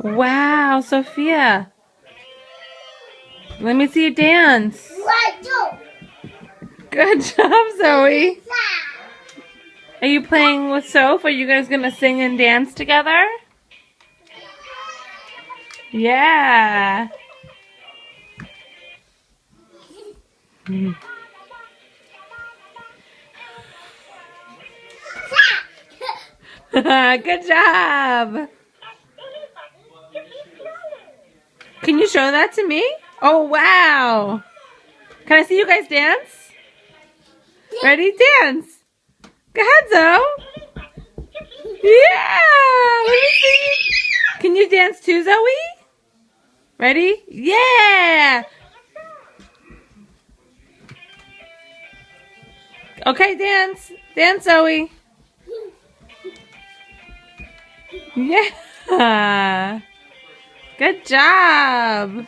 Wow, Sophia. Let me see you dance. Good job, Zoe. Are you playing with Soph? Are you guys going to sing and dance together? Yeah. Good job. Can you show that to me? Oh, wow. Can I see you guys dance? Ready? Dance. Go ahead, Zoe. Yeah. Let me see. Can you dance too, Zoe? Ready? Yeah. Okay, dance. Dance, Zoe. Yeah. Good job.